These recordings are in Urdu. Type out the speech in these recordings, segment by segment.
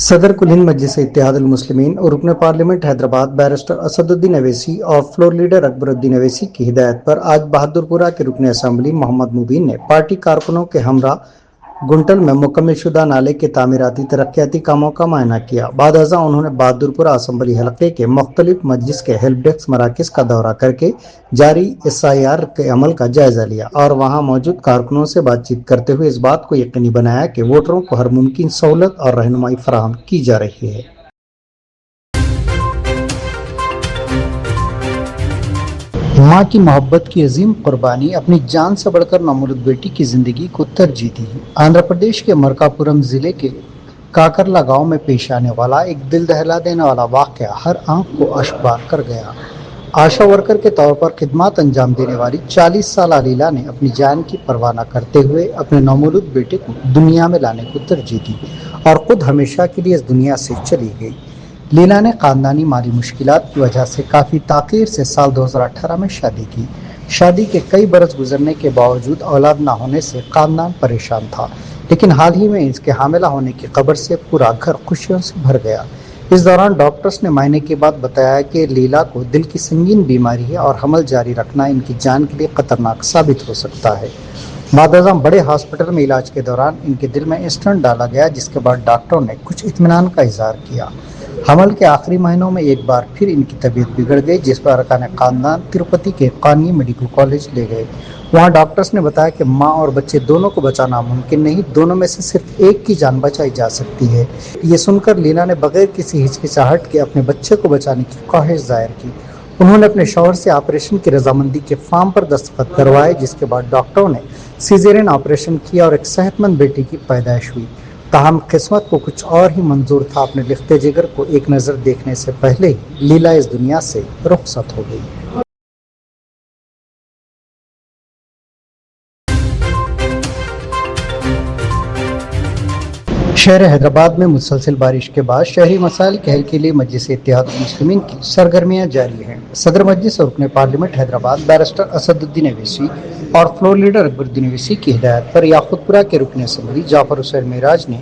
صدر کل ہند مجلس اتحاد المسلمین اور رکن پارلیمنٹ حیدرآباد بیرسٹر اسد الدین اویسی اور فلور لیڈر اکبر الدین اویسی کی ہدایت پر آج بہادر پورہ کے رکن اسمبلی محمد مبین نے پارٹی کارکنوں کے ہمراہ گنٹل میں مکمل شدہ نالے کے تعمیراتی ترقیاتی کاموں کا معائنہ کیا۔ بعد ازاں انہوں نے بہادر پورہ اسمبلی حلقے کے مختلف مجلس کے ہیلپ ڈیسک مراکز کا دورہ کر کے جاری SIR کے عمل کا جائزہ لیا اور وہاں موجود کارکنوں سے بات چیت کرتے ہوئے اس بات کو یقینی بنایا کہ ووٹروں کو ہر ممکن سہولت اور رہنمائی فراہم کی جا رہی ہے۔ ماں کی محبت کی عظیم قربانی اپنی جان سے بڑھ کر نومولود بیٹی کی زندگی کو ترجیح دی۔ آندھرا پردیش کے مرکاپورم ضلع کے کاکرلا گاؤں میں پیش آنے والا ایک دل دہلا دینے والا واقعہ ہر آنکھ کو اشکبار کر گیا۔ آشا ورکر کے طور پر خدمات انجام دینے والی 40 سالہ لیلا نے اپنی جان کی پرواہ نہ کرتے ہوئے اپنے نومولود بیٹے کو دنیا میں لانے کو ترجیح دی اور خود ہمیشہ کے لیے اس دنیا سے چلی گئی۔ لیلا نے خاندانی مالی مشکلات کی وجہ سے کافی تاخیر سے سال 2018 میں شادی کی۔ شادی کے کئی برس گزرنے کے باوجود اولاد نہ ہونے سے خاندان پریشان تھا، لیکن حال ہی میں اس کے حاملہ ہونے کی خبر سے پورا گھر خوشیوں سے بھر گیا۔ اس دوران ڈاکٹرز نے معائنے کے بعد بتایا کہ لیلا کو دل کی سنگین بیماری ہے اور حمل جاری رکھنا ان کی جان کے لیے خطرناک ثابت ہو سکتا ہے۔ بعد ازاں بڑے ہاسپٹل میں علاج کے دوران ان کے دل میں اسٹنٹ ڈالا گیا، جس کے بعد ڈاکٹروں نے کچھ اطمینان کا اظہار کیا۔ حمل کے آخری مہینوں میں ایک بار پھر ان کی طبیعت بگڑ گئی، جس پر ارکان خاندان تروپتی کے قانی میڈیکل کالج لے گئے۔ وہاں ڈاکٹرز نے بتایا کہ ماں اور بچے دونوں کو بچانا ممکن نہیں، دونوں میں سے صرف ایک کی جان بچائی جا سکتی ہے۔ یہ سن کر لیلا نے بغیر کسی ہچکچاہٹ کے اپنے بچے کو بچانے کی خواہش ظاہر کی۔ انہوں نے اپنے شوہر سے آپریشن کی رضامندی کے فارم پر دستخط کروائے، جس کے بعد ڈاکٹروں نے سیزیرین آپریشن کیا اور ایک صحت مند بیٹی کی پیدائش ہوئی۔ تاہم قسمت کو کچھ اور ہی منظور تھا۔ اپنے لختے جگر کو ایک نظر دیکھنے سے پہلے ہی لیلا اس دنیا سے رخصت ہو گئی۔ شہر حیدرآباد میں مسلسل بارش کے بعد شہری مسائل کے حل کے لیے مجلس اتحاد المسلمین کی سرگرمیاں جاری ہیں۔ صدر مجلس اور رکن پارلیمنٹ حیدرآباد بیرسٹر اسد الدین اویسی اور فلور لیڈر اکبر الدین اویسی کی ہدایت پر یاقوت پورہ کے رکن اسمبلی جعفر حسین معراج نے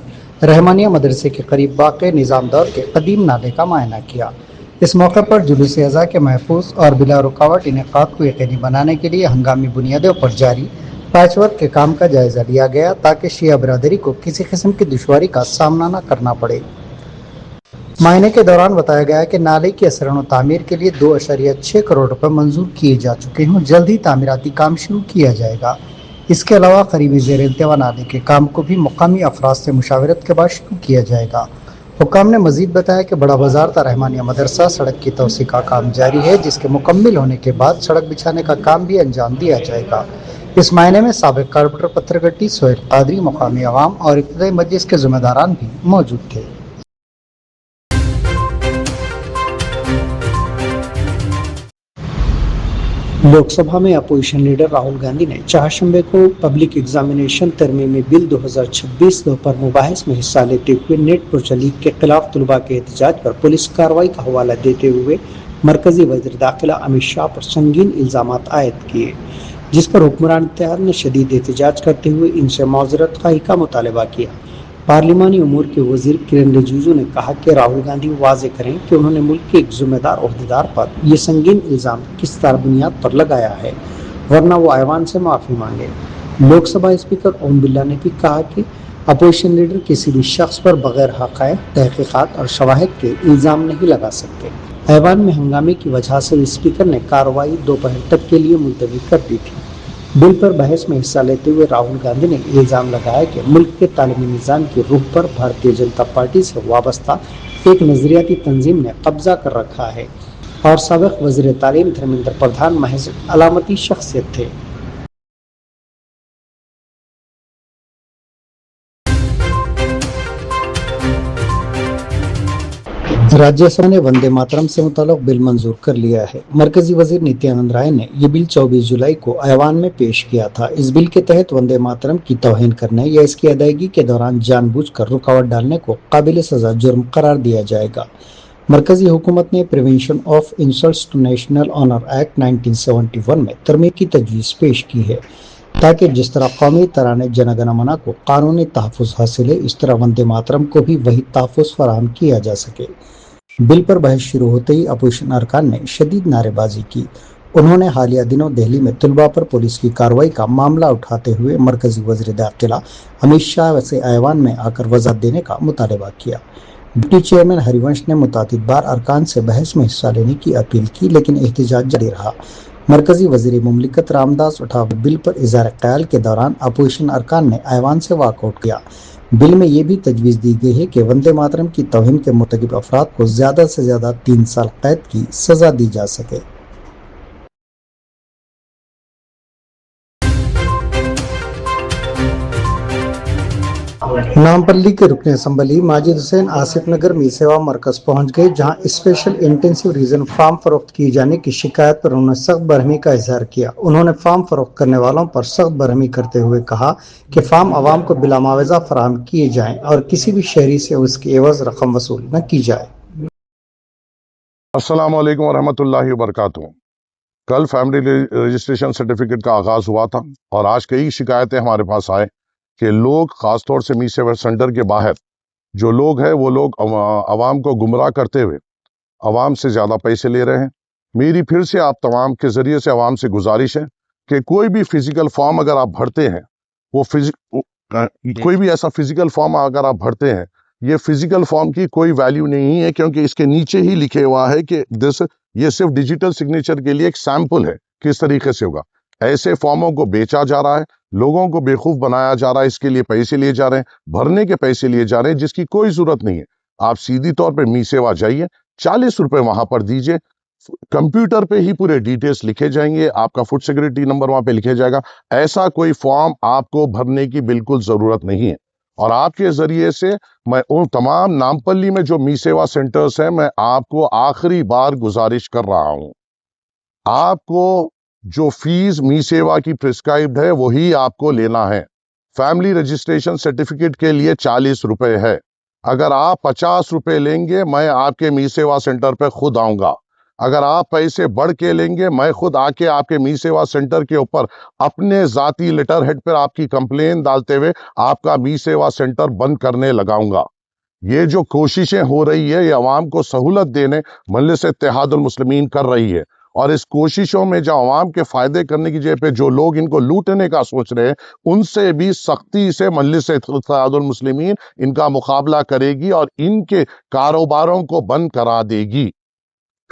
رحمانیہ مدرسے کے قریب واقع نظام دور کے قدیم نالے کا معائنہ کیا۔ اس موقع پر جلوس ازاں کے محفوظ اور بلا رکاوٹ انعقاد کو یقینی بنانے کے لیے ہنگامی بنیادوں پر جاری پیچ ورک کے کام کا جائزہ لیا گیا، تاکہ شیعہ برادری کو کسی قسم کی دشواری کا سامنا نہ کرنا پڑے۔ معائنے کے دوران بتایا گیا کہ نالے کی اثرن و تعمیر کے لیے 2.6 کروڑ روپے منظور کیے جا چکے ہیں۔ جلد ہی تعمیراتی کام شروع کیا جائے گا۔ اس کے علاوہ قریبی زیر التوا نالے کے کام کو بھی مقامی افراد سے مشاورت کے بعد شروع کیا جائے گا۔ حکام نے مزید بتایا کہ بڑا بازار تا رحمانیہ مدرسہ سڑک کی توسیع کا کام جاری ہے، جس کے مکمل ہونے کے بعد سڑک بچھانے کا کام بھی انجام دیا جائے گا۔ اس معائنے میں سابق کارپوریٹر پتھرگٹی سہیل قادری، مقامی عوام اور ابتدائی مجلس کے ذمہ داران بھی موجود تھے۔ لوک سبھا میں اپوزیشن لیڈر راہل گاندھی نے چہارشنبے کو پبلک ایگزامینیشن ترمیمی بل 2026 پر مباحث میں حصہ لیتے ہوئے نیٹ پروچہ لیک کے خلاف طلباء کے احتجاج پر پولیس کارروائی کا حوالہ دیتے ہوئے مرکزی وزیر داخلہ امت شاہ پر سنگین الزامات عائد کیے، جس پر حکمران اتحاد نے شدید احتجاج کرتے ہوئے ان سے معذرت خواہی کا مطالبہ کیا۔ پارلیمانی امور کے وزیر کرن رجیجو نے کہا کہ راہل گاندھی واضح کریں کہ انہوں نے ملک کے ایک ذمہ دار عہدیدار پر یہ سنگین الزام کس طرح بنیاد پر لگایا ہے، ورنہ وہ ایوان سے معافی مانگے۔ لوک سبھا اسپیکر اوم برلا نے بھی کہا کہ اپوزیشن لیڈر کسی بھی شخص پر بغیر حقائق، تحقیقات اور شواہد کے الزام نہیں لگا سکتے۔ ایوان میں ہنگامے کی وجہ سے اسپیکر نے کارروائی دوپہر تک کے لیے ملتوی کر دی تھی۔ بل پر بحث میں حصہ لیتے ہوئے راہل گاندھی نے الزام لگایا کہ ملک کے تعلیمی نظام کی روح پر بھارتیہ جنتا پارٹی سے وابستہ ایک نظریاتی تنظیم نے قبضہ کر رکھا ہے اور سابق وزیر تعلیم دھرمیندر پردھان محض علامتی شخصیت تھے۔ راجیہ سبھا نے وندے ماترم سے متعلق بل منظور کر لیا ہے۔ مرکزی وزیر نتیانند رائے نے یہ بل 24 جولائی کو ایوان میں پیش کیا تھا۔ اس بل کے تحت وندے ماترم کی توہین کرنے یا اس کی ادائیگی کے دوران جان بوجھ کر رکاوٹ ڈالنے کو قابل سزا جرم قرار دیا جائے گا۔ مرکزی حکومت نے prevention of insults to national honour act 1971 میں ترمیم کی تجویز پیش کی ہے۔ تاکہ جس طرح قومی ترانے جن گن من کو قانونی تحفظ حاصل ہے، اس طرح وندے ماترم کو بھی وہی تحفظ فراہم کیا جا سکے۔ بل پر بحث شروع ہوتے ہی اپوزیشن ارکان نے شدید نعرے بازی کی۔ انہوں نے حالیہ دنوں دہلی میں طلباء پر پولیس کی کارروائی کا معاملہ اٹھاتے ہوئے مرکزی وزیر داخلہ امیت شاہ سے ایوان میں آ کر وضاحت دینے کا مطالبہ کیا۔ ڈپٹی چیئرمین ہری ونش نے متعدد بار ارکان سے بحث میں حصہ لینے کی اپیل کی، لیکن احتجاج جاری رہا۔ مرکزی وزیر مملکت رام داس اٹھاوے بل پر اظہار خیال کے دوران اپوزیشن ارکان نے ایوان سے واک آؤٹ کیا۔ بل میں یہ بھی تجویز دی گئی ہے کہ وندے ماترم کی توہین کے مرتکب افراد کو زیادہ سے زیادہ 3 سال قید کی سزا دی جا سکے۔ نامپلی کے رکن اسمبلی ماجد حسین آصف نگر می سیوا مرکز پہنچ گئے، جہاں اسپیشل انٹینسیو ریزن فارم فروخت کیے جانے کی شکایت پر انہوں نے سخت برہمی کا اظہار کیا۔ انہوں نے فارم فروخت کرنے والوں پر سخت برہمی کرتے ہوئے کہا کہ فارم عوام کو بلا معاوضہ فراہم کیے جائیں اور کسی بھی شہری سے اس کی عوض رقم وصول نہ کی جائے۔ السلام علیکم ورحمۃ اللہ وبرکاتہ۔ کل فیملی رجسٹریشن سرٹیفکیٹ کا آغاز ہوا تھا اور آج کئی شکایتیں ہمارے پاس آئے کہ لوگ خاص طور سے می سیوا سینٹر کے باہر جو لوگ ہیں وہ لوگ عوام کو گمراہ کرتے ہوئے عوام سے زیادہ پیسے لے رہے ہیں۔ میری پھر سے آپ تمام کے ذریعے سے عوام سے گزارش ہے کہ کوئی بھی فزیکل فارم اگر آپ بھرتے ہیں، کوئی بھی ایسا فزیکل فارم اگر آپ بھرتے ہیں، یہ فزیکل فارم کی کوئی ویلیو نہیں ہے، کیونکہ اس کے نیچے ہی لکھے ہوا ہے کہ یہ صرف ڈیجیٹل سگنیچر کے لیے ایک سیمپل ہے، کس طریقے سے ہوگا۔ ایسے فارموں کو بیچا جا رہا ہے، لوگوں کو بیوقوف بنایا جا رہا ہے، اس کے لیے پیسے لیے جا رہے ہیں، بھرنے کے پیسے لیے جا رہے ہیں، جس کی کوئی ضرورت نہیں ہے۔ آپ سیدھی طور پہ می سیوا جائیے، 40 روپے وہاں پر دیجئے، کمپیوٹر پہ ہی پورے ڈیٹیلز لکھے جائیں گے، آپ کا فوڈ سیکورٹی نمبر وہاں پہ لکھے جائے گا۔ ایسا کوئی فارم آپ کو بھرنے کی بالکل ضرورت نہیں ہے۔ اور آپ کے ذریعے سے میں ان تمام نامپلی میں جو می سیوا سینٹرز ہیں، میں آپ کو آخری بار گزارش کر رہا ہوں، آپ کو جو فیس می سیوا کی پرسکرائبڈ ہے وہی آپ کو لینا ہے۔ فیملی رجسٹریشن سرٹیفکیٹ کے لیے 40 روپے ہے۔ اگر آپ 50 روپے لیں گے، میں آپ کے می سیوا سینٹر پہ خود آؤں گا۔ اگر آپ پیسے بڑھ کے لیں گے، میں خود آ کے آپ کے می سیوا سینٹر کے اوپر اپنے ذاتی لیٹر ہیڈ پر آپ کی کمپلین ڈالتے ہوئے آپ کا می سیوا سینٹر بند کرنے لگاؤں گا۔ یہ جو کوششیں ہو رہی ہے، یہ عوام کو سہولت دینے مجلس اتحاد المسلمین کر رہی ہے، اور اس کوششوں میں جو عوام کے فائدے کرنے کی جگہ پہ جو لوگ ان کو لوٹنے کا سوچ رہے ہیں، ان سے بھی سختی سے مجلس اتحاد المسلمین ان کا مقابلہ کرے گی اور ان کے کاروباروں کو بند کرا دے گی۔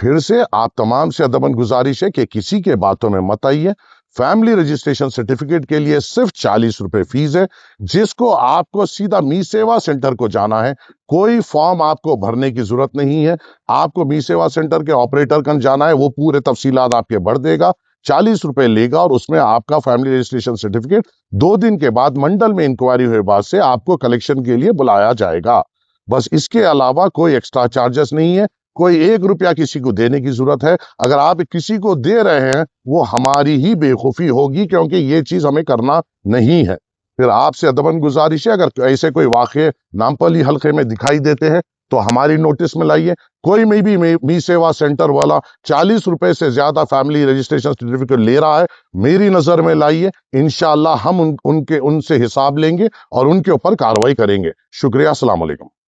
پھر سے آپ تمام سے ادباً گزارش ہے کہ کسی کے باتوں میں مت آئیے۔ فیملی رجسٹریشن سرٹیفکیٹ کے لیے صرف 40 روپے فیس ہے، جس کو آپ کو سیدھا می سیوا سینٹر کو جانا ہے۔ کوئی فارم آپ کو بھرنے کی ضرورت نہیں ہے۔ آپ کو می سیوا سینٹر کے آپریٹر کن جانا ہے، وہ پورے تفصیلات آپ کے بھر دے گا، 40 روپے لے گا، اور اس میں آپ کا فیملی رجسٹریشن سرٹیفکیٹ 2 دن کے بعد منڈل میں انکوائری ہوئے بعد سے آپ کو کلیکشن کے لیے بلایا جائے گا۔ بس اس کے علاوہ کوئی ایکسٹرا چارجز نہیں ہے، کوئی 1 روپیہ کسی کو دینے کی ضرورت ہے۔ اگر آپ کسی کو دے رہے ہیں، وہ ہماری ہی بے خوفی ہوگی، کیونکہ یہ چیز ہمیں کرنا نہیں ہے۔ پھر آپ سے ادباً گزارش ہے، اگر ایسے کوئی واقعے نامپلی حلقے میں دکھائی دیتے ہیں تو ہماری نوٹس میں لائیے۔ کوئی میں بھی می سیوا سینٹر والا 40 روپے سے زیادہ فیملی رجسٹریشن سرٹیفکیٹ لے رہا ہے، میری نظر میں لائیے، انشاءاللہ ہم ان سے حساب لیں گے اور ان کے اوپر کارروائی کریں گے۔ شکریہ، السلام علیکم۔